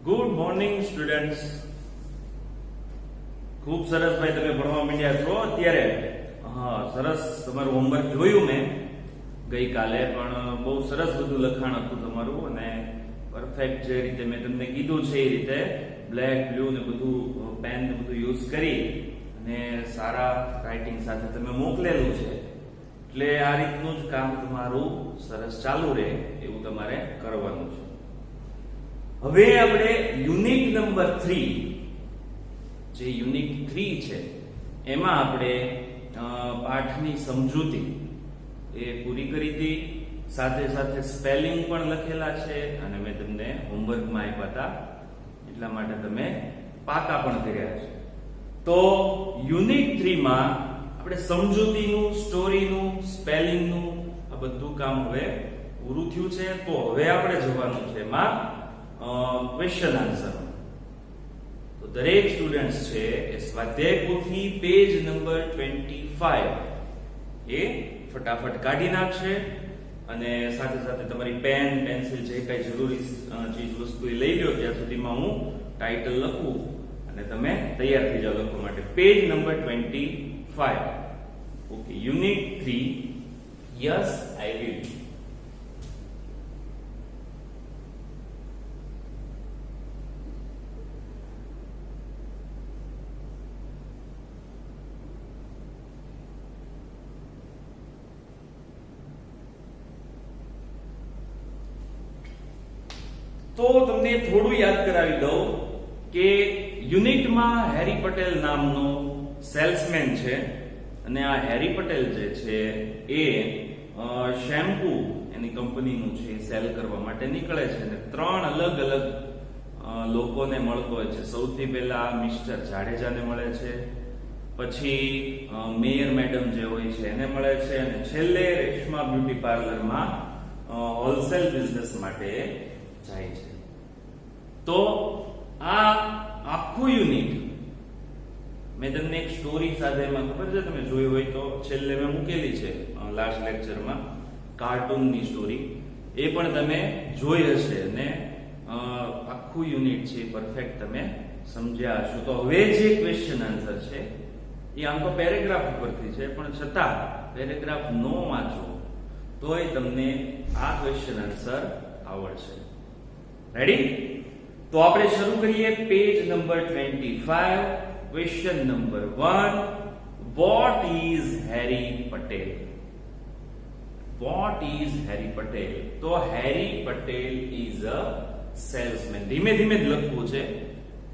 Good morning students. ખૂબ સરસ ભાઈ, તમે ભણવા માંડ્યા છો અત્યારે. હા, સરસ. તમારું હોમવર્ક જોયું મેં ગઈકાલે, પણ બહુ સરસ બધું લખાણ હતું તમારું અને પરફેક્ટ જે રીતે મેં તમને કીધું છે એ રીતે બ્લેક, બ્લુ ને બધું પેન ને બધું યુઝ કરી અને સારા રાઇટિંગ સાથે તમે મોકલેલું છે. એટલે આ રીતનું જ કામ તમારું સરસ ચાલુ રહે એવું તમારે કરવાનું છે. હવે આપણે યુનિટ નંબર 3, જે યુનિટ 3 છે એમાં આપણે પાઠની સમજૂતી એ પૂરી કરી હતી. સાથે સાથે સ્પેલિંગ પણ લખેલા છે અને મેં તમને હોમવર્કમાં આપ્યા હતા, એટલા માટે તમે પાકા પણ કર્યા છે. તો યુનિટ 3 માં આપણે સમજૂતીનું, સ્ટોરીનું, સ્પેલિંગનું આ બધું કામ હવે પૂરું થયું છે. તો હવે આપણે જવાનું છે એમાં ક્વેશ્ચન આન્સર. તો દરેક સ્ટુડન્ટ્સ છે એ સ્વાધ્યાય પોથી પેજ નંબર 25 એ ફટાફટ કાઢી નાખશે અને સાથે સાથે તમારી પેન, પેન્સિલ જે કઈ જરૂરી ચીજ વસ્તુ એ લઈ લો. ત્યાં સુધીમાં હું ટાઇટલ લખું અને તમે તૈયાર થઈ જાઓ લખવા માટે. Page number 25. Okay, unit 3. Yes I will. તો તમને થોડું યાદ કરાવી દઉં કે યુનિટમાં હેરી પટેલ નામનો સેલ્સમેન છે અને આ હેરી પટેલ જે છે એ શેમ્પુ એની કંપનીનું છે સેલ કરવા માટે નીકળે છે અને 3 અલગ અલગ લોકોને મળતો હોય છે. સૌથી પહેલા મિસ્ટર જાડેજાને મળે છે, પછી મેયર મેડમ જે હોય છે એને મળે છે અને છેલ્લે રેશમા બ્યુટી પાર્લરમાં હોલસેલ બિઝનેસ માટે જાય છે. તો આ આખું યુનિટ મેં તમને એક સ્ટોરી સાથે, એમાં ખબર છે તમે જોઈ હોય તો છેલ્લે મેં મૂકેલી છે લાસ્ટ લેક્ચરમાં, કાર્ટૂનની સ્ટોરી. એ પણ તમે જોઈ હશે અને આખું યુનિટ છે પરફેક્ટ તમે સમજ્યા હશો. તો હવે જે ક્વેશ્ચન આન્સર છે એ આમ તો પેરેગ્રાફ ઉપરથી છે, પણ છતાં પેરેગ્રાફ નો વાંચો તોય તમને આ ક્વેશ્ચન આન્સર આવડશે. રેડી? તો આપણે શરૂ કરીએ. Page number 25, question number 1. What is Harry Patel? What is Harry Patel? તો Harry Patel is a salesman. ધીમે ધીમે જ લખવું છે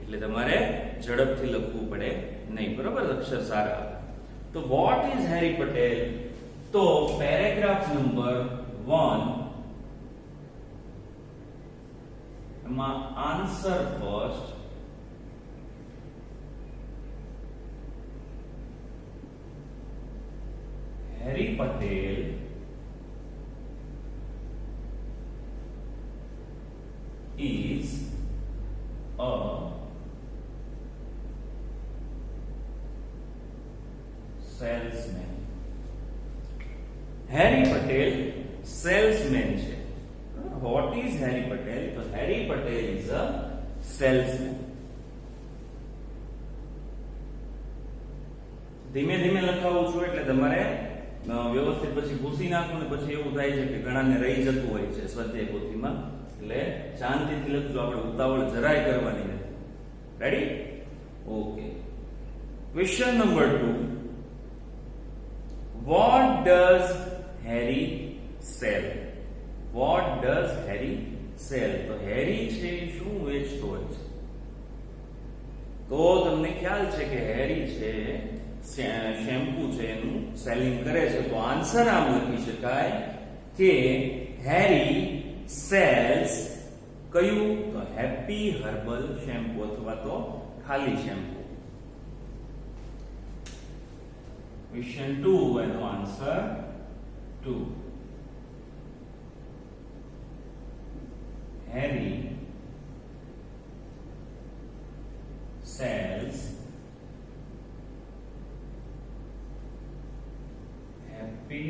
એટલે તમારે ઝડપથી લખવું પડે નહીં, બરોબર? અક્ષર સારા. તો વોટ ઇઝ હેરી પટેલ? તો પેરેગ્રાફ નંબર 1 એમાં answer first. Harry Patel is a salesman. Harry Patel salesman છે. What is Harry Patel? So Harry Patel is a salesman. ધીમે ધીમે લખાવું છું એટલે તમારે વ્યવસ્થિત પછી ભૂસી નાખવું ને પછી એવું થાય છે કે ઘણાને રહી જતું હોય છે સ્વાધ્યાય પોથીમાં. એટલે શાંતિથી લખજો, આપણે ઉતાવળ જરાય કરવાની નથી. Ready? Okay. Question number 2. What does Harry sell? What does Harry sell? તો હેરી છે શું વેચતો હોય છે? તો તમને ખ્યાલ છે કે હેરી છે શેમ્પુ છે એનું સેલિંગ કરે છે. તો આન્સર આમ લખી શકાય કે હેરી સેલ્સ કયું? તો હેપી હર્બલ શેમ્પુ અથવા તો ખાલી શેમ્પુ. ક્વેશ્ચન 2 એનો answer 2. Harry sells happy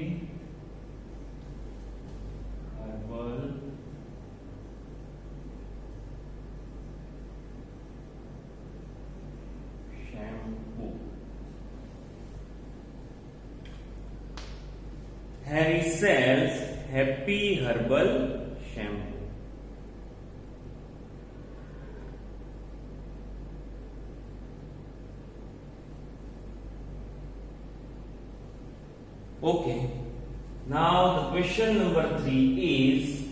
herbal Harry sells Happy Herbal Shampoo. Okay. Now the question number 3 is,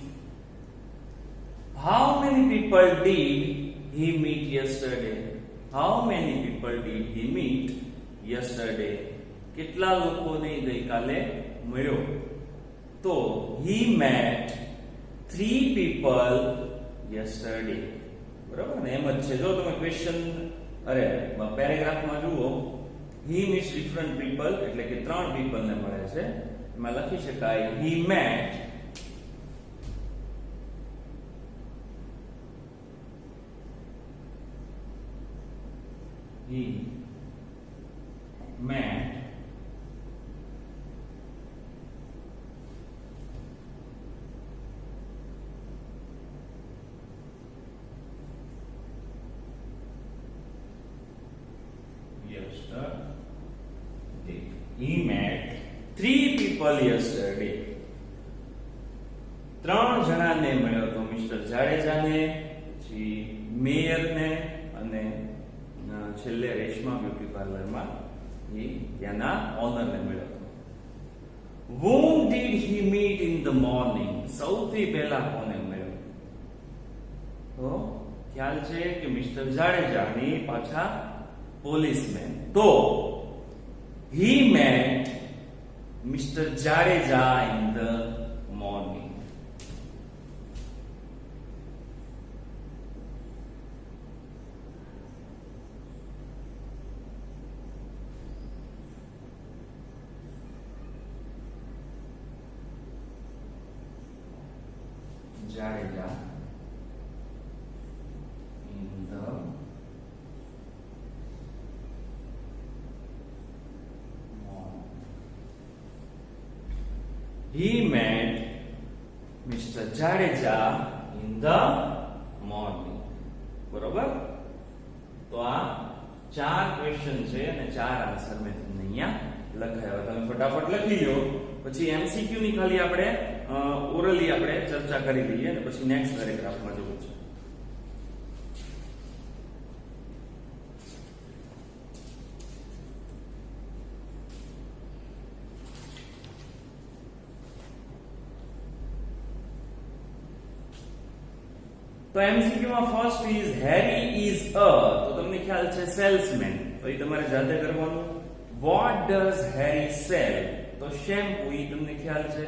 how many people did he meet yesterday? How many people did he meet yesterday? કેટલા લોકોને ગઈકાલે મળ્યો? તો he met 3 people yesterday. બરાબર ને? એમ જ છે. જો તમે ક્વેશ્ચન પેરેગ્રાફમાં જુઓ, he meets different people એટલે કે 3 people ને મળે છે. એમાં લખી શકાય he met He met 3 people yesterday. 3 જણાને મળ્યો તો મિસ્ટર જાડેજાને, પછી મેયરને અને છેલ્લે રેશમા બ્યુટી પાર્લરમાં ત્યાંના ઓનરને મળ્યો હતો. Whom did he meet in the morning? સૌથી પહેલા કોને મળ્યો? તો ખ્યાલ છે કે મિસ્ટર જાડેજાની પાછા પોલીસમેન. તો he met Mr. Jadeja in the morning. Jadeja in the He met Mr. Jadeja in the morning. બરોબર? તો આ 4 ક્વેશ્ચન છે અને 4 આન્સર મેં તમને અહીંયા લખાયા. તમે ફટાફટ લખી લો, પછી એમસીક્યુ ની ખાલી આપણે ઓરલી આપણે ચર્ચા કરી લઈએ અને પછી નેક્સ્ટ પેરેગ્રાફમાં જવું છે. તો એમસીક્યુ માં first is Harry is a, તો તમને ખ્યાલ છે સેલ્સમેન, તો એ તમારે જાતે કરવાનું. What does Harry cell? તો શેમ્પુ, એ તમને ખ્યાલ છે.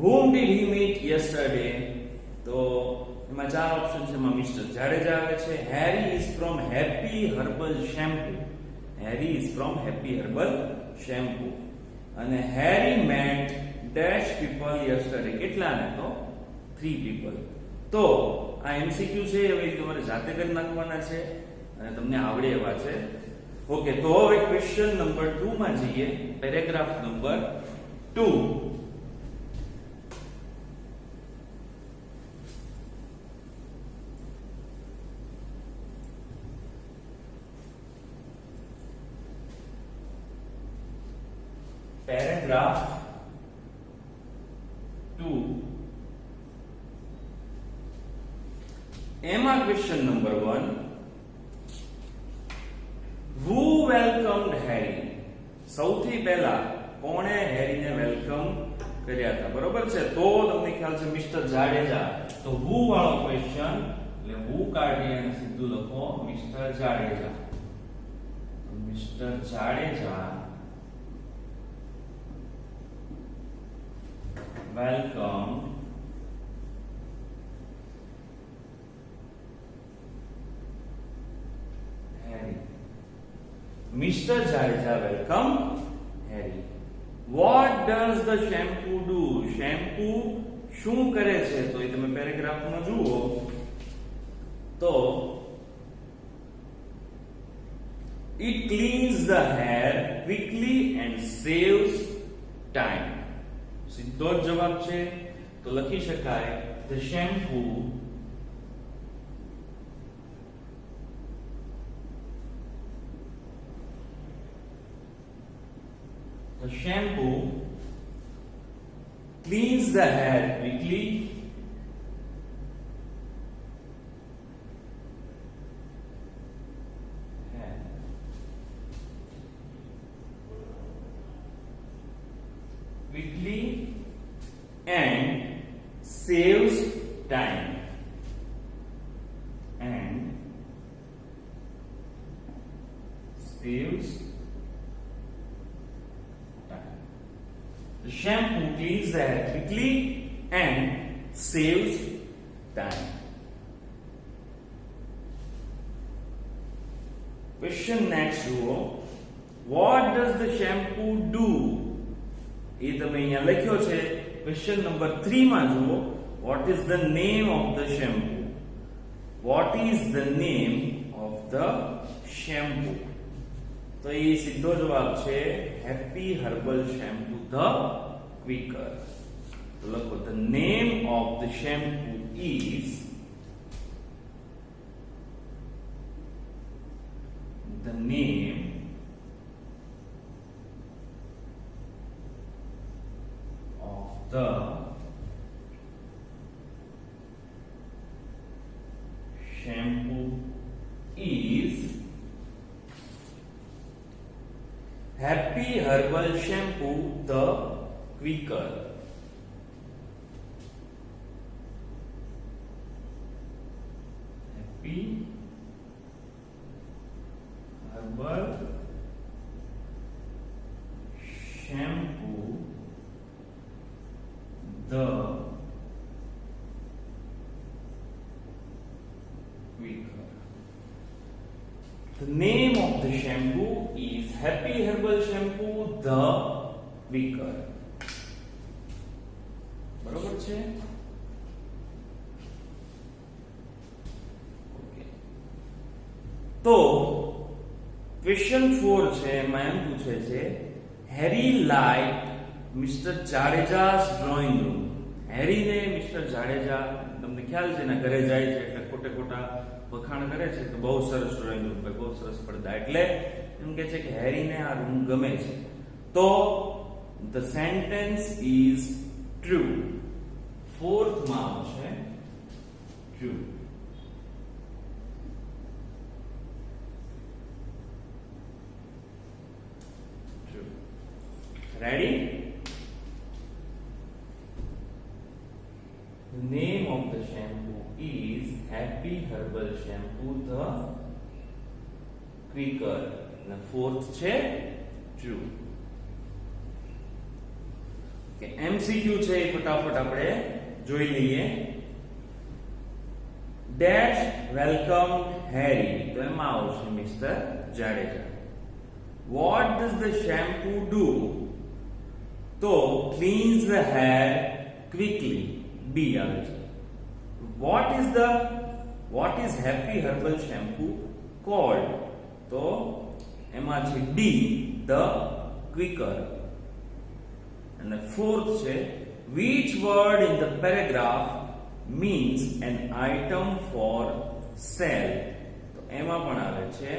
whom did he meet yesterday? તો એમાં 4 ઓપ્શન છે, એમાં મિસ્ટર જાડેજા આવે છે. Harry is from Happy Herbal shampoo. Harry is from Happy Herbal shampoo. અને Harry met dash people yesterday. કેટલાને? તો 3 પીપલ. તો આ એમસીક્યુ છે, હવે તમારે જાતે કરી નાખવાના છે અને તમને આવડે એવા છે. ઓકે, તો હવે ક્વેશ્ચન નંબર 2 માં જઈએ. Paragraph number 2. પેરેગ્રાફ 2 એમાં question number 1, who welcomed Harry? સૌથી પહેલા કોણે હેરીને વેલકમ કર્યા હતા? બરોબર છે. તો તમને ખ્યાલ છે મિસ્ટર જાડેજા. તો who વાળો ક્વેશ્ચન એટલે who કાઢી અને સીધું લખો mister Jadeja. Mister Jadeja welcomed Mr. Jadeja welcome Harry. What does the shampoo do? Shampoo શું કરે છે? તો એ તમે પેરેગ્રાફમાં જુઓ તો it cleans the hair quickly and saves time. સીધો જ જવાબ છે. તો લખી શકાય the shampoo cleans the hair quickly. Quickly and saves time. And saves time. The shampoo cleans the hair quickly and saves time. Question next જુઓ. What does the shampoo do? એ તમે અહીંયા લખ્યો છે ક્વેશ્ચન નંબર 3 માં જુઓ. What is the name of the shampoo? What is the name of the shampoo? તો એ સીધો જવાબ છે happy Herbal shampoo the quicker. તો લખો the name of the shampoo is the name of the shampoo is Happy Herbal Shampoo the Quicker. Happy Herbal Shampoo the Quicker. The name of the shampoo is Happy Herbal Shampoo the Quicker. બરોબર છે? Okay. તો question 4 છે એમાં એમ પૂછે છે Harry like mister Jadeja's drawing room. હેરીને mister Jadeja તમને ખ્યાલ છે ને ઘરે જાય છે એટલે ખોટે ખોટા વખાણ કરે છે કે બહુ સરસ ડ્રોઈંગ રૂમ છે, બહુ સરસ પડદા, એટલે એમ કે છે કે હેરીને આ રૂમ ગમે છે. તો the sentence is true. Fourth માં આવશે true. True. Ready? The name of the shampoo is Happy Herbal Shampoo the Quicker. And the fourth છે true. કે MCQ છે એ ફટાફટ આપણે જોઈ લઈએ. ડેશ વેલકમ હેરી. તો એમાં આવશે mister Jadeja. What does the shampoo do? તો cleans the hair quickly. B આવે છે. What is Happy Herbal Shampoo called? તો એમાં છે D the quicker. And the fourth છે which word in the paragraph means an item for sale? તો એમાં પણ આવે છે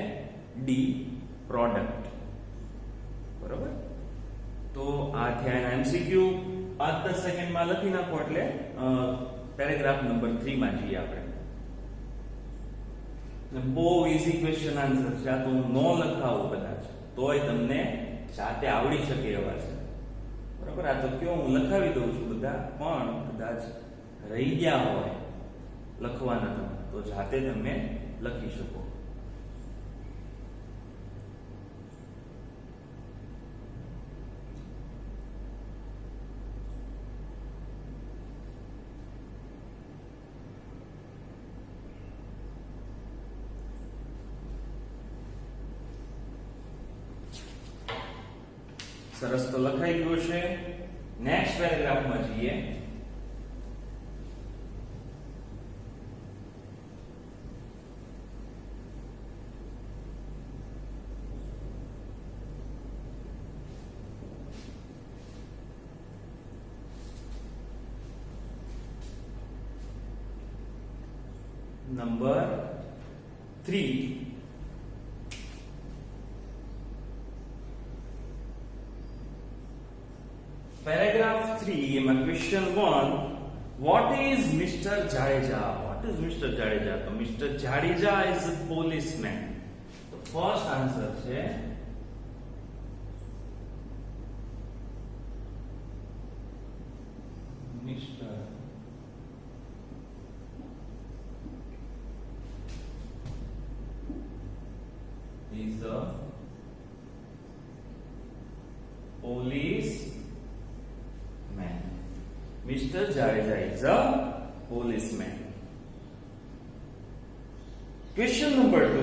D product. બરોબર? તો આ થયા MCQ. 5-10 સેકન્ડમાં લખી નાખો એટલે પેરેગ્રાફ નંબર 3 માં જઈએ આપણે. બહુ ઈઝી ક્વેશ્ચન આન્સર છે. આ તો હું નો લખાવું કદાચ તોય તમને જાતે આવડી શકે એવા છે. બરાબર? આ તો કયો હું લખાવી દઉં છું બધા, પણ કદાચ રહી ગયા હોય લખવાના તમે તો જાતે તમે લખી શકો. સરસ, તો લખાઈ ગયું છે. નેક્સ્ટ પેરેગ્રાફમાં જઈએ. નંબર 3. Paragraph 3 એમાં question 1, what is Mr. Jadeja? What is Mr. Jadeja? તો Mr. Jadeja is a policeman. તો first answer છે Mr. is a policeman. Mr. Jadeja is a policeman. Question number 2.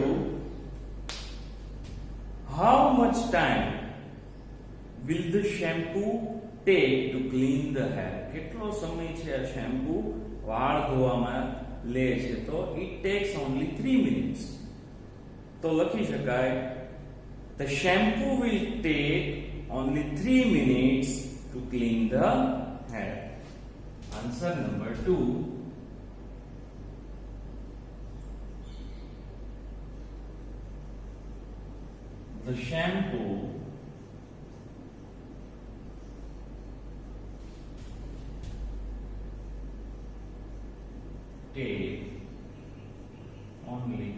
How much time will the shampoo take to clean the hair? કેટલો સમય છે આ shampoo વાળ ધોવામાં લે છે? તો it takes only 3 minutes. તો લખી શકાય the shampoo will take only 3 minutes to clean the hair. Answer number 2. The shampoo take only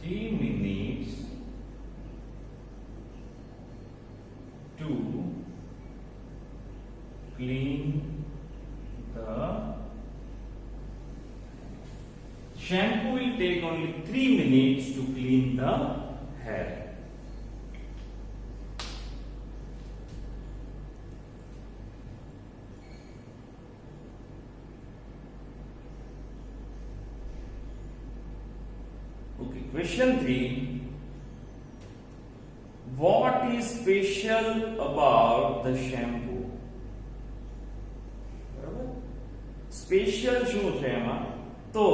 3 minutes to clean the shampoo will take only 3 minutes to clean the hair. Okay, question 3. What is special about the shampoo? Special શું છે એમાં? તો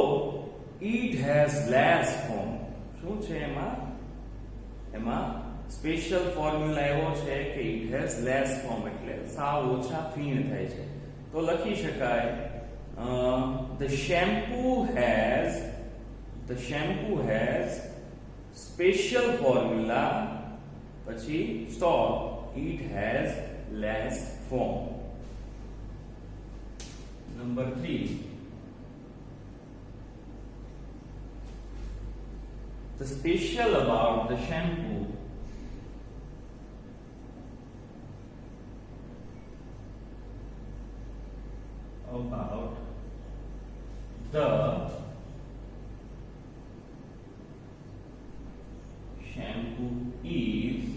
it has less foam. શું છે એમાં special formula એવો છે કે it has less foam, એટલે સાવ ઓછા ફીણ થાય છે. તો લખી શકાય the shampoo has special formula, પછી stop, it has less foam. Number 3. The special about the shampoo is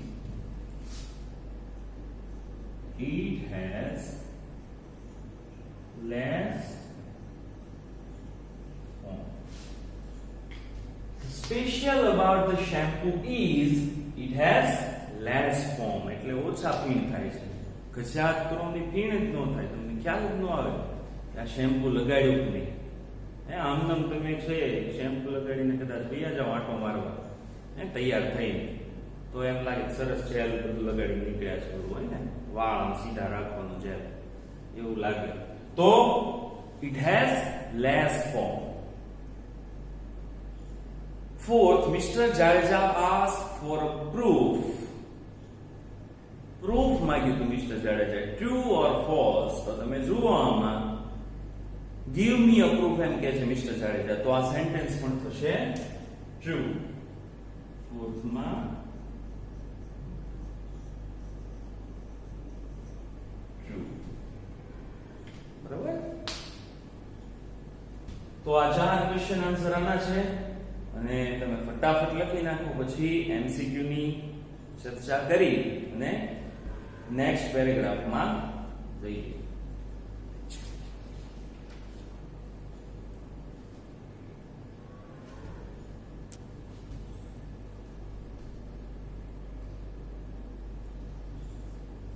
it has less foam. The special about the shampoo is it has less foam, એટલે ઓછા ફીણ થાય છે. ઘસાત કરવાની ફીણ જ ન થાય, તમને ખ્યાલ જ ન આવે કે આ શેમ્પુ લગાડ્યું કે નહીં. આમ તમે છે શેમ્પુ લગાડીને કદાચ ગયા જાઓ આંટો મારવા તૈયાર થઈને, તો એમ લાગે સરસ જેલ બધું લગાડી નીકળ્યા છે, બધું હોય ને વાળ સીધા રાખવાનું જેલ એવું લાગે. તો it has less foam. Fourth, Mr. Jadeja asked for a proof. Proof માંગ્યું હતું Mr. Jadeja, true or false. તો તમે જુઓ આમાં give me a proof એમ કે છે Mr. Jadeja, તો આ સેન્ટેન્સ પણ થશે true. Fourth માં true. બરાબર? તો આ 4 ક્વેશ્ચન આન્સર આના છે અને તમે ફટાફટ લખી નાખો, પછી એમસીક્યુ ની ચર્ચા કરી અને નેક્સ્ટ પેરેગ્રાફમાં જઈએ.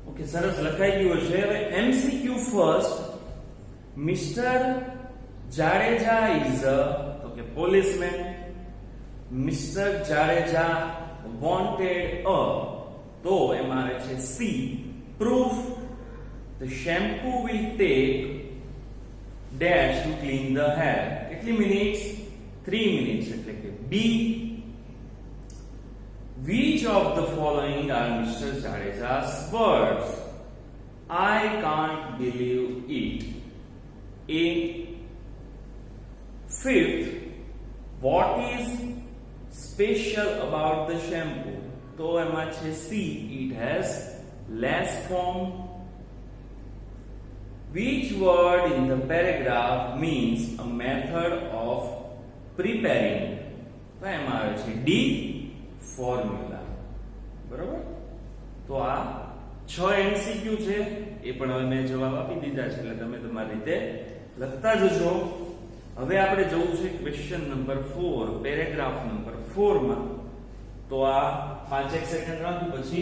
ઓકે, સરસ લખાઈ ગયું છે. હવે MCQ first. Mister Jadeja is તો કે પોલીસમેન. મિસ્ટર જાડેજા વોન્ટેડ અ, તો એમાં આવે છે C proof. The shampoo will take dash to clean the hair. કેટલી મિનિટ્સ? 3 મિનિટ્સ. એટલે કે બી, which of the following are Mr. Jadeja's words? I can't believe it. A. Fifth, what is special about the shampoo? तो એમાં છે C. It has less foam. Which word in the paragraph means a method of preparing? તો એમાં આવે છે D. Formula. બરોબર? તો આ 6 MCQ છે, એ પણ હવે મેં જવાબ આપી દીધા છે, એટલે તમે તમારી રીતે લખતા જજો. હવે આપણે જવું છે ક્વેશ્ચન નંબર 4, પેરેગ્રાફ નંબર 4 માં. તો આ 5 સેકન્ડ રાખી પછી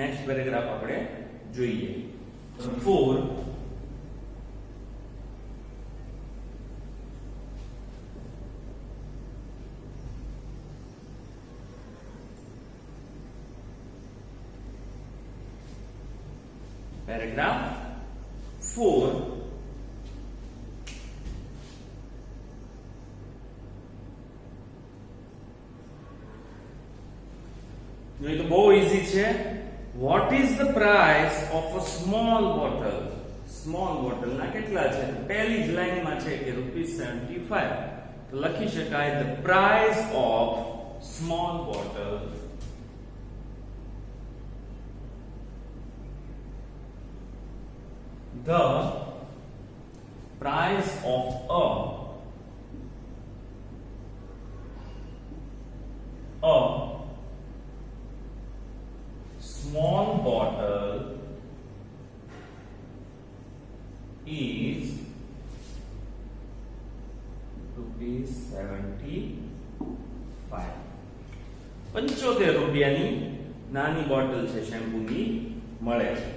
નેક્સ્ટ પેરેગ્રાફ આપણે જોઈએ. 4 Paragraph 4. ये तो बहुत इजी है. What is the price of a small bottle? Small bottle ના કેટલા છે? પહેલી જ લાઈન માં છે કે ₹75. તો લખી શકાય the price of small bottle the price of a small bottle is ₹75. 75 રૂપિયાની નાની બોટલ છે શેમ્પૂની મળે છે.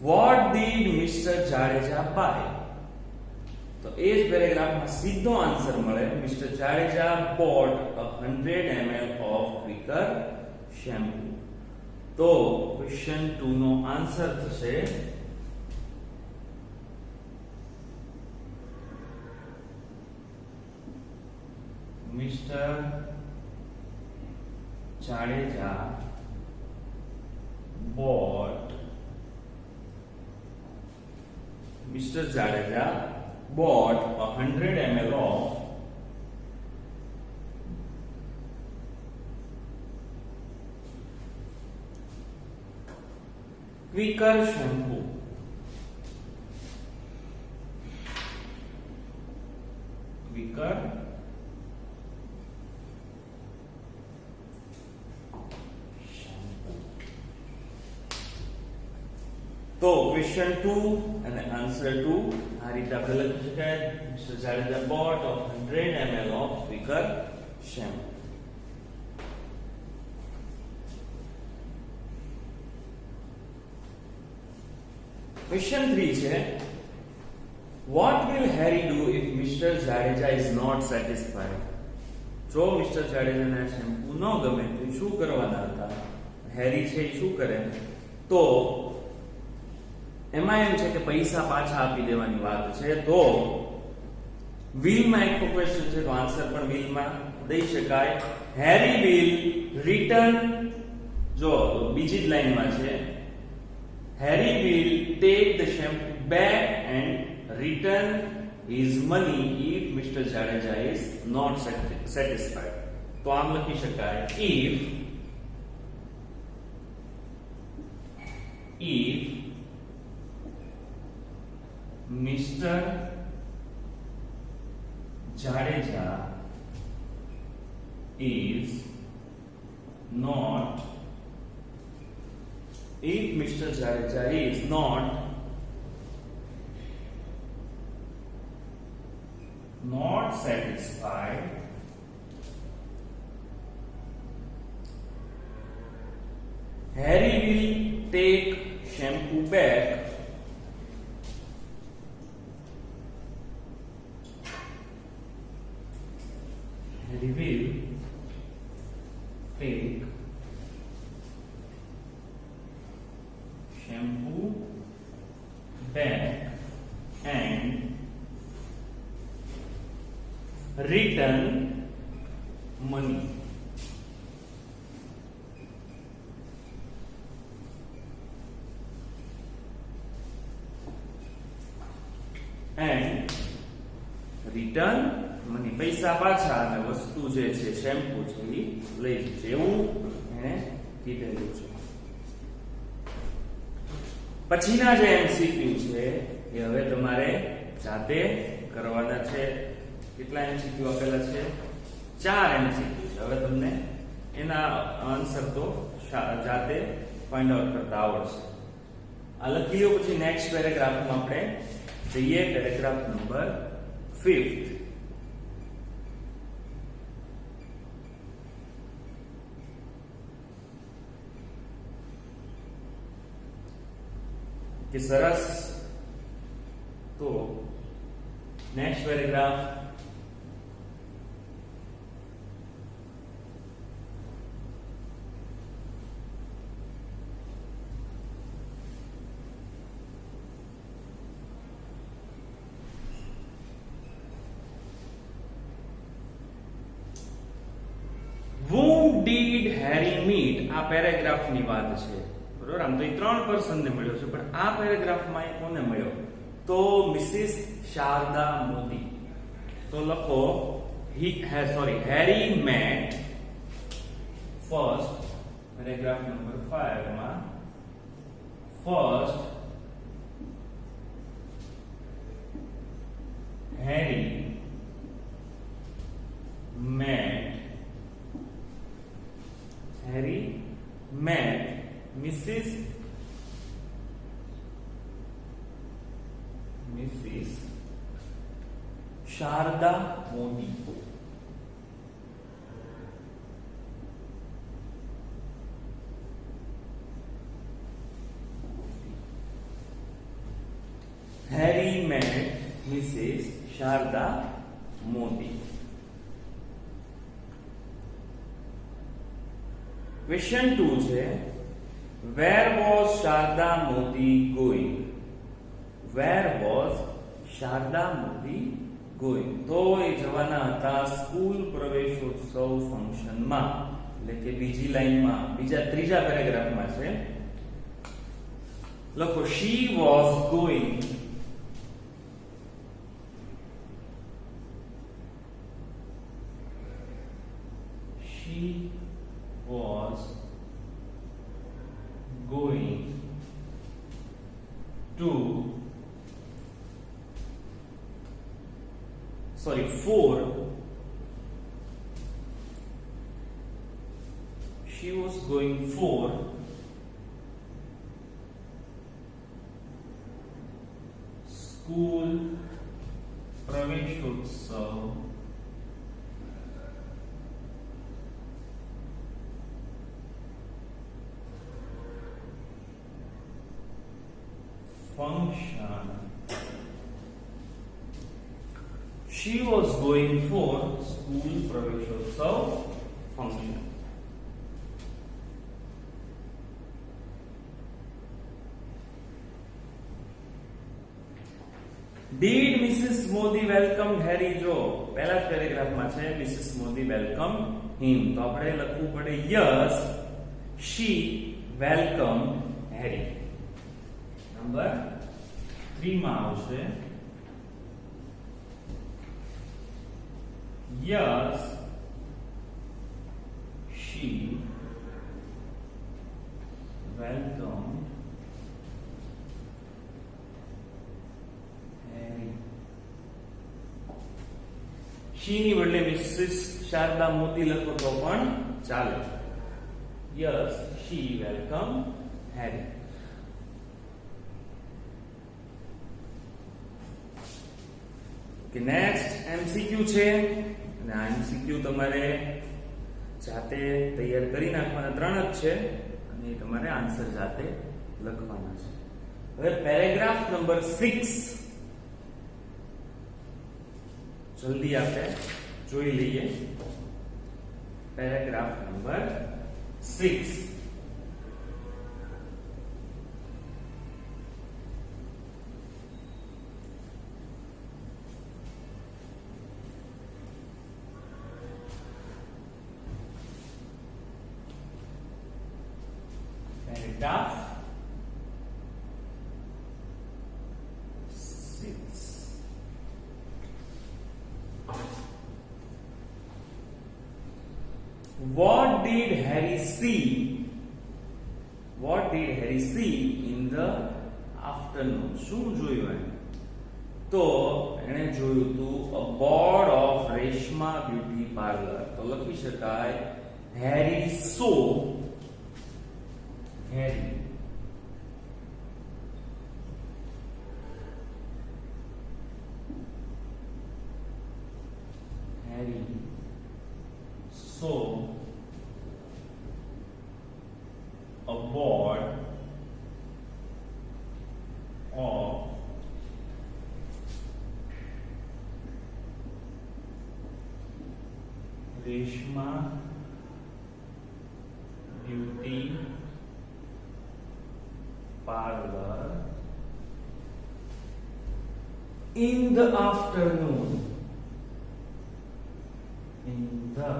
What did Mr. Jadeja buy? તો એ જ પેરેગ્રાફમાં સીધો આન્સર મળે. Mr. Jadeja bought 100 ml of Quaker shampoo. તો ક્વેશ્ચન 2 નો આન્સર થશે Mr. Jadeja bought Mr. Jadeja bought 100 ml of Quaker shampoo. Quaker તો ક્વેશ્ચન 2 અને આન્સર 2 આ રીતે આપણે લખી શકાય. Mr. Jadeja bought 100 ml of Quaker shampoo. Question 3 છે What will Harry do if Mr. Jadeja is not satisfied? જો mister જાડેજાને shampoo ન ગમે તો શું કરવાના હતા? હેરી છે એ શું કરે? તો એમાં એમ છે કે પૈસા પાછા આપી દેવાની વાત છે. તો વિલમાં એક ક્વેશ્ચન છે, તો આન્સર પણ વિલમાં દઈ શકાય. હેરી વિલ રિટર્ન, જો બીજી જ લાઈનમાં છે, Harry will take the shampoo back and return his money if mister Jadeja is not satisfied. તો આમ લખી શકાય if Mr. Jadeja is not satisfied, Harry will take shampoo back Harry will take shampoo bank and return money. And return money. પૈસા પાછા અને વસ્તુ જે છે શેમ્પુ છે એ લઈ જશે એવું એને કીધેલું છે. પછીના જે એમસીક્યુ છે એ હવે તમારે જાતે કરવાના છે. કેટલા એમસીક્યુ આપેલા છે? 4 એમસીક્યુ છે. હવે તમને એના આન્સર તો જાતે ફાઇન્ડ આઉટ કરતા આવડશે. આ લખી લો. પછી નેક્સ્ટ પેરેગ્રાફમાં આપણે જઈએ. Paragraph number 5. કે સરસ. તો next paragraph Whom did Harry meet? આ પેરેગ્રાફની વાત છે. બરોબર. આમ તો એ 3 પર્સન ને મળ્યો છે, પણ આ પેરેગ્રાફમાં એ કોને મળ્યો? તો મિસિસ શારદા મોદી. તો લખો Harry met first, paragraph number 5 માં first Harry met Mrs. Sharda Modi. Harry met Mrs. Sharda Modi. Question 2 છે. Where was Sharda Modi going? Where was Sharda Modi going? તો એ જવાના હતા સ્કૂલ પ્રવેશોત્સવ ફંક્શનમાં. એટલે કે બીજી લાઈનમાં, ત્રીજા પેરેગ્રાફમાં છે. લખો she was going to for she was going for school praveshotsav function. She was going for school praveshotsav function. Did Mrs. Modi welcome Harry? જો પહેલા પેરેગ્રાફમાં છે Mrs. Modi welcome him. તો આપણે લખવું પડે yes, she welcomed Harry. Number 3 માં આવશે yes, she welcomed Harry. she ની બદલે મિસિસ શારદા મોદી લખો તો પણ ચાલે. yes, she welcomed Harry. કે નેક્સ્ટ એમસીક્યુ છે અને આ એમસીક્યુ તમારે જાતે તૈયાર કરી નાખવાના. 3 જ છે અને તમારે આન્સર જાતે લખવાના છે. હવે પેરેગ્રાફ નંબર 6 જલ્દી આપણે જોઈ લઈએ. Paragraph number 6 paragraph 6. What did Harry see? What did Harry see in the afternoon? શું જોયું એને? તો એણે જોયું હતું a board of Reshma beauty parlour. તો લખી શકાય Harry saw. Harry saw a board of Reshma Beauty Parlor in the afternoon. In the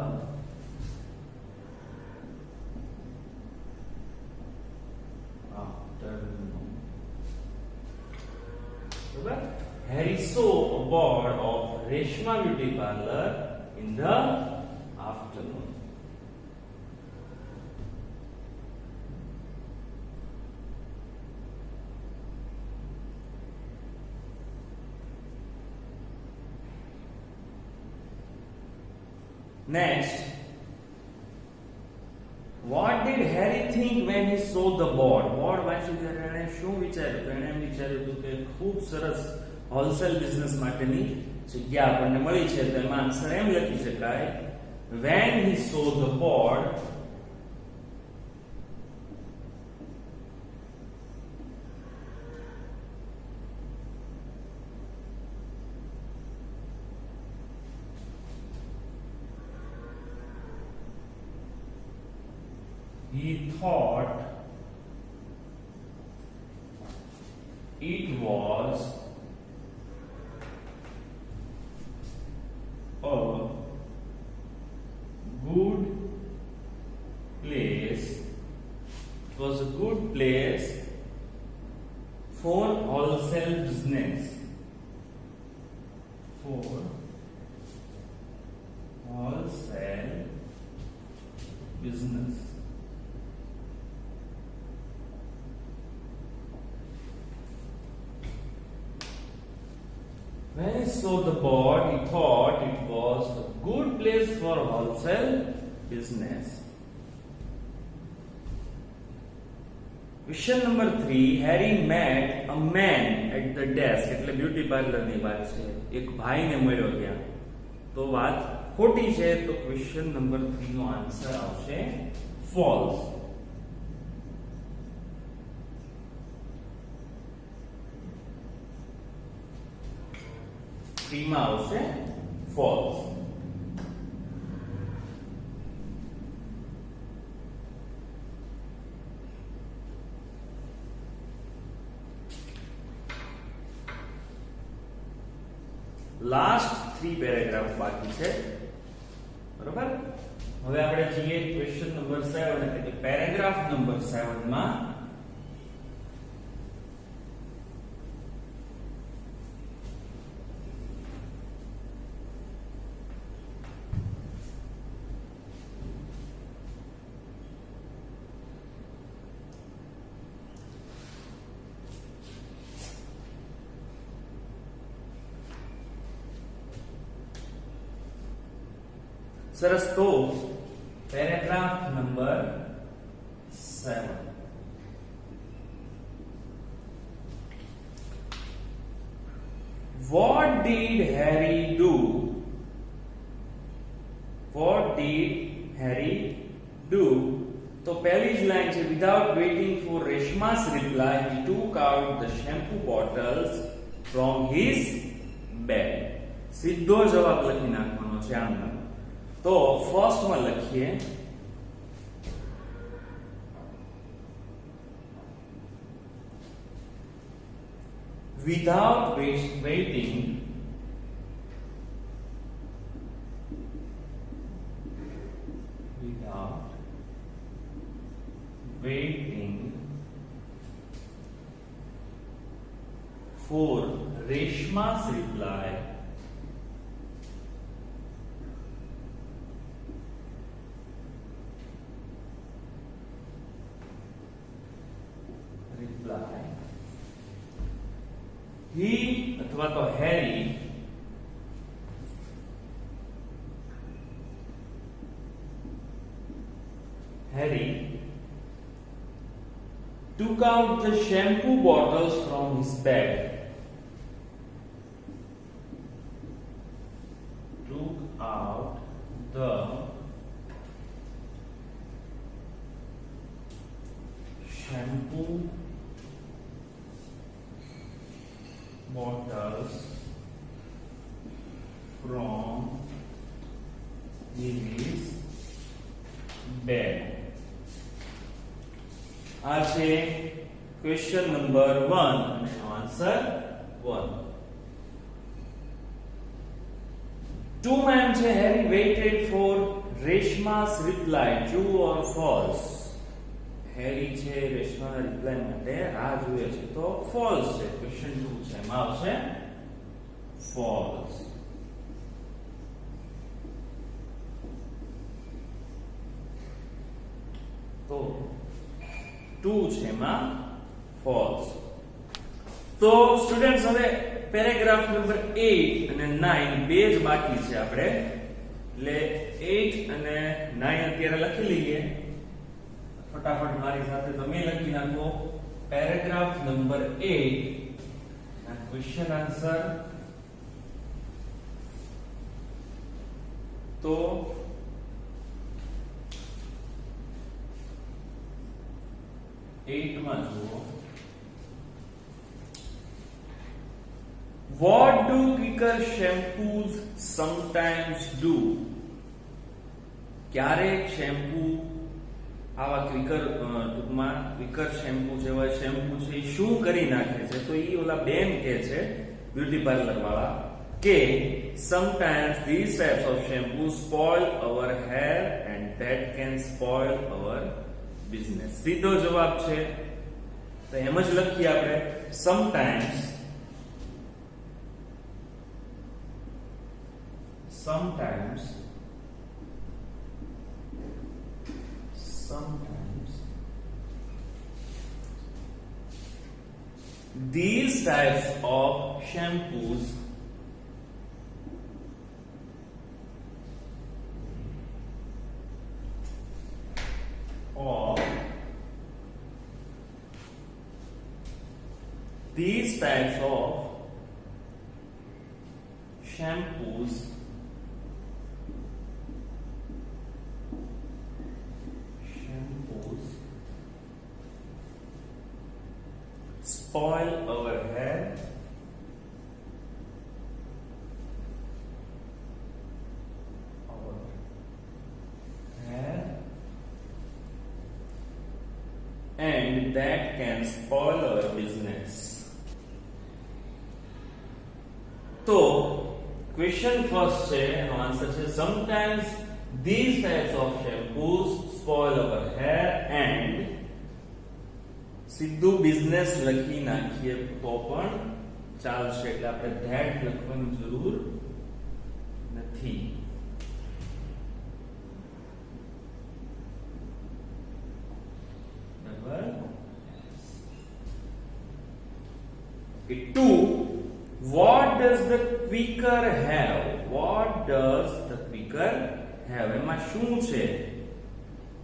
afternoon. Harry saw a board of Reshma Beauty Parlor in the afternoon. Next, what did Harry think when he saw the board? Board વાંચ્યું ત્યારે એણે શું વિચાર્યું? તો એણે એમ વિચાર્યું હતું કે ખૂબ સરસ હોલસેલ બિઝનેસ માટેની જગ્યા આપણને મળી છે. તો એમાં આન્સર એમ લખી શકાય when he saw the board he thought it was a good place. It was a good place for wholesale business. For wholesale business. When he saw the board, he thought it was a good place for wholesale business. Question number 3. Harry met a man at the desk. એટલે beauty parlour ની વાત છે. એક ભાઈને મળ્યો ત્યાં. તો વાત ખોટી છે. તો ક્વેશ્ચન નંબર 3 નો આન્સર આવશે false. માં આવશે false. લાસ્ટ 3 પેરેગ્રાફ બાકી છે. બરોબર? હવે આપણે જઈએ ક્વેશ્ચન નંબર 7 એટલે કે પેરેગ્રાફ નંબર 7 માં. સરસ. તો paragraph number 7. What did Harry do? What did Harry do? તો પહેલી જ લાઈન છે without waiting for Reshma's reply he took out the shampoo bottles from his bag. સીધો જવાબ લખી નાખવાનો છે આમ. તો ફર્સ્ટ માં લખીએ without waiting for Reshma's reply. He अथवा तो Harry took out the shampoo bottles from his bag. Took out the shampoo bottles from his bag. આ છે ક્વેશ્ચન નંબર 1 અને આન્સર 1. Two men છે Harry waited for Reshma's reply, true or false. Harry છે રેશમાના reply માટે રાહ જુએ છે તો false છે. ક્વેશ્ચન 2 છે એમાં આવશે false. તો 2 છે એમાં false. તો સ્ટુડન્ટ્સ હવે પેરેગ્રાફ નંબર 8 અને 9 બે જ બાકી છે આપણે, એટલે 8 અને 9 અત્યારે લખી લઈએ. ફટાફટ મારી સાથે તમે લખી નાખો પેરેગ્રાફ નંબર 8 ના ક્વેશ્ચન આન્સર. તો માં જુઓ, what do quicker shampoos sometimes do? ક્યારેક શેમ્પુ આવા ક્વિકર ટૂંકમાં ક્વિકર શેમ્પુ જેવા શેમ્પુ છે એ શું કરી નાખે છે? તો એ ઓલા બેન કે છે બ્યુટી પાર્લર વાળા કે sometimes these types of shampoo spoil our hair and that can spoil our business. સીધો જવાબ છે તો એમ જ લખીએ આપણે sometimes these types of shampoos spoil our hair and that can spoil our business. तो क्वेश्चन फर्स्ट છે એનો આન્સર છે sometimes these types of shampoos spoil our hair and સીધું બિઝનેસ લખી નાખીએ તો પણ ચાલશે, એટલે આપણે ધેટ લખવાની જરૂર નથી. બરાબર. 2 what does the quicker have? What does the quicker have? એમાં શું છે?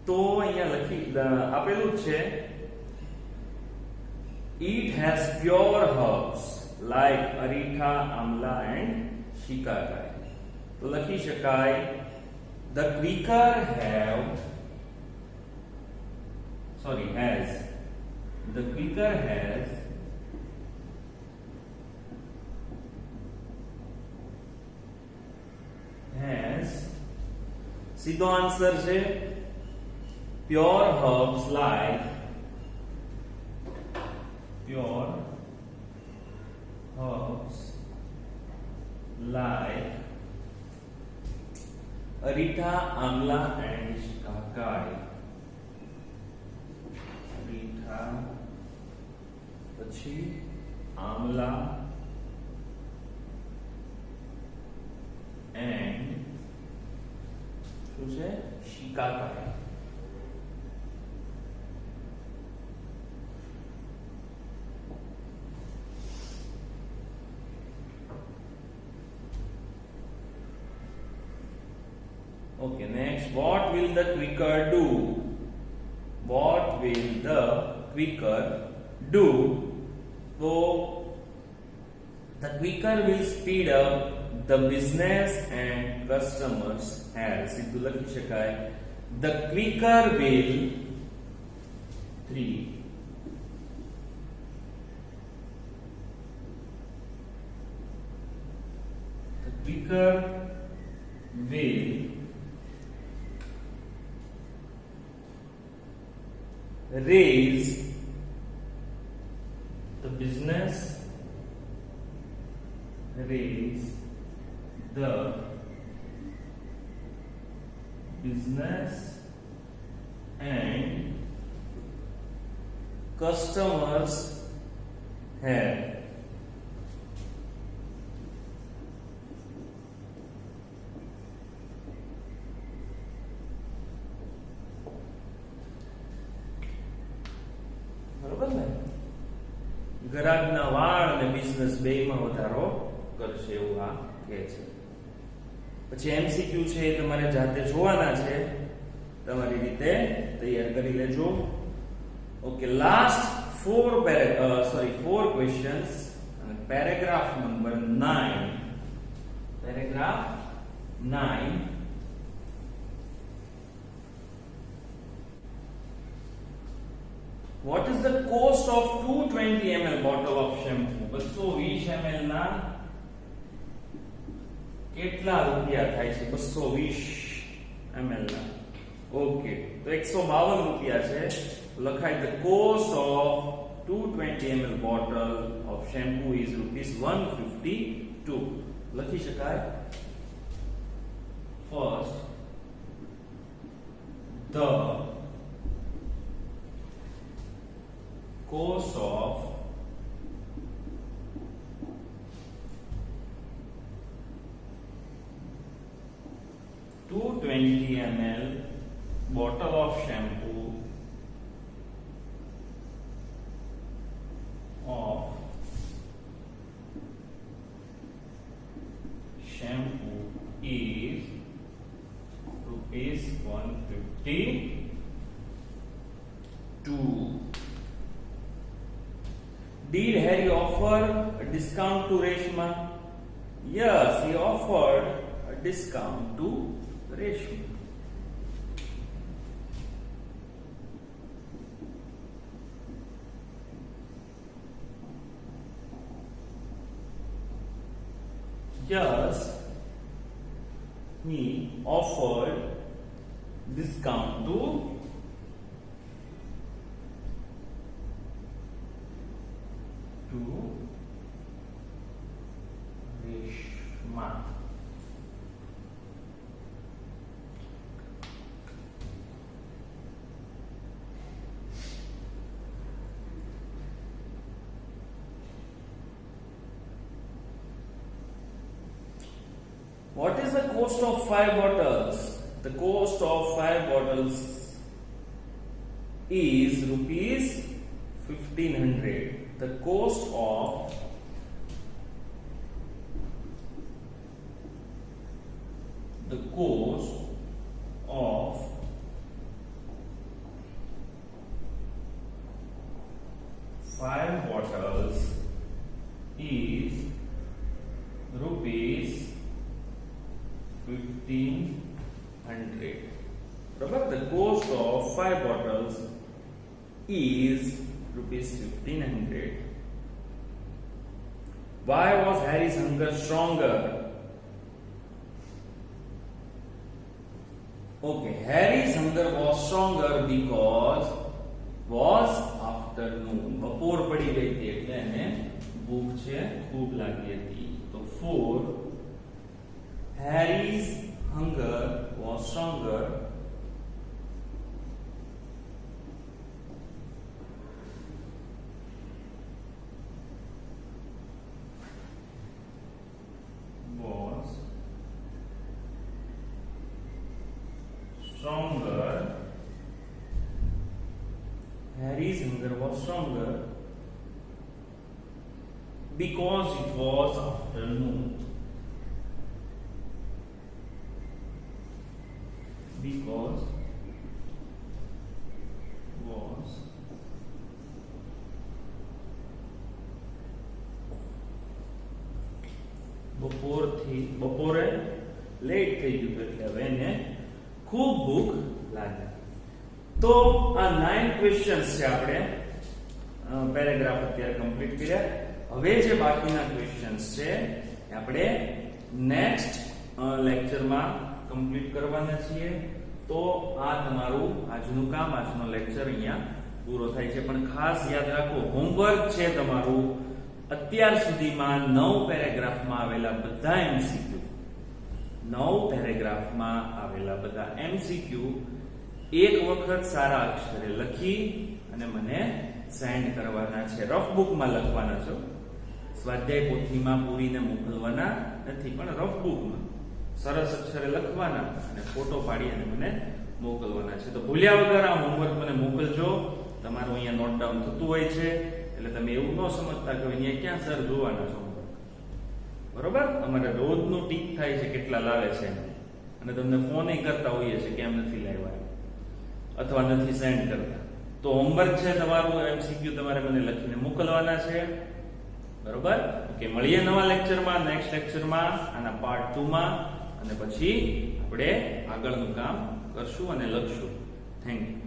તો અહીંયા લખી આપેલું છે it has pure herbs like aritha, amla and shikakai. તો લખી શકાય the quicker have has the quicker has સીધો આન્સર છે pure herbs like aritha, amla and shikakai. aritha પછી आमला एंड શું છે શિકાકાઈ. Okay, next, what will the quicker do? What will the quicker do? So the quicker will speed up the business and customers has. સીધું લખી શકાય. The quicker will 3. The quicker will raise the business, raise the business and customers have. બરોબર ને? ગ્રાહકના વાળ અને business બેયમાં વધારો કરશે એવું આ કહે છે. પછી એમસીક્યુ છે એ તમારે જાતે જોવાના છે, તમારી રીતે તૈયાર કરી લેજો. ઓકે, લાસ્ટ 4 ક્વેશ્ચન્સ અને paragraph number 9. Paragraph 9. What is the cost of 220 ml bottle of shampoo? 220 ml ના કેટલા રૂપિયા થાય છે? 220 ml ના. ઓકે, તો 152 રૂપિયા છે. લખાય the cost of 220 ml bottle of shampoo is rupees 152. લખી શકાય. First, the cost of 220 ml bottle of shampoo is rupees 152. Did Harry offer a discount to Reshma? Yes, he offered a discount to Reshma. Yes, he offered discount to Reshma. What is the cost of 5 bottles? The cost of 5 bottles is rupees 1500. The cost of the cost of 5 bottles is rupees 1500. Remember, the cost of 5 bottles is rupees 1500. Why was Harry's hunger stronger? Okay, Harry's hunger was stronger because was afternoon. બપોર પડી ગઈ હતી એટલે એને ભૂખ છે ખૂબ લાગી હતી. તો 4, Harry's hunger was stronger stronger because it was afternoon. Because was બપોરે લેટ થઈ ગયું એટલે હવે એને ખૂબ ભૂખ લાગી. તો આ 9 ક્વેશ્ચન્સ છે આપણે પેરેગ્રાફ અત્યારે કમ્પ્લીટ કર્યા. હવે જે બાકીના ક્વેશ્ચન્સ છે એ આપણે નેક્સ્ટ લેક્ચરમાં કમ્પ્લીટ કરવાના છીએ. તો આ તમારું આજનું કામ, આજનો લેક્ચર અહીંયા પૂરો થાય છે. પણ ખાસ યાદ રાખો, હોમવર્ક છે તમારું અત્યાર સુધીમાં 9 પેરેગ્રાફમાં આવેલા બધા એમસીક્યુ, 9 પેરેગ્રાફમાં આવેલા બધા એમસીક્યુ એક વખત સારા અક્ષરે લખી અને મને સેન્ડ કરવાના છે. રફ બુકમાં લખવાના છો, સ્વાધ્યાય પોથીમાં પૂરીને મોકલવાના નથી, પણ રફ બુકમાં સરસ અક્ષરે લખવાના અને ફોટો પાડી અને મને મોકલવાના છે. તો ભૂલ્યા વગર આ હોમવર્ક મને મોકલજો. તમારું અહીંયા નોટ ડાઉન થતું હોય છે એટલે તમે એવું ન સમજતા કે અહીંયા ક્યાં સર જોવાના છો. બરોબર, અમારે રોજનું ટીક થાય છે કેટલા લાવે છે અને તમને ફોન કરતા હોઈએ છે કેમ નથી લાવ્યા અથવા નથી સેન્ડ કરતા. તો હોમવર્ક છે તમારું, એમસીક્યુ તમારે મને લખીને મોકલવાના છે. બરોબર, ઓકે. મળીએ નવા લેક્ચરમાં, નેક્સ્ટ લેક્ચરમાં, આના પાર્ટ 2 માં, અને પછી આપણે આગળનું કામ કરશું અને લખશું. Thank you.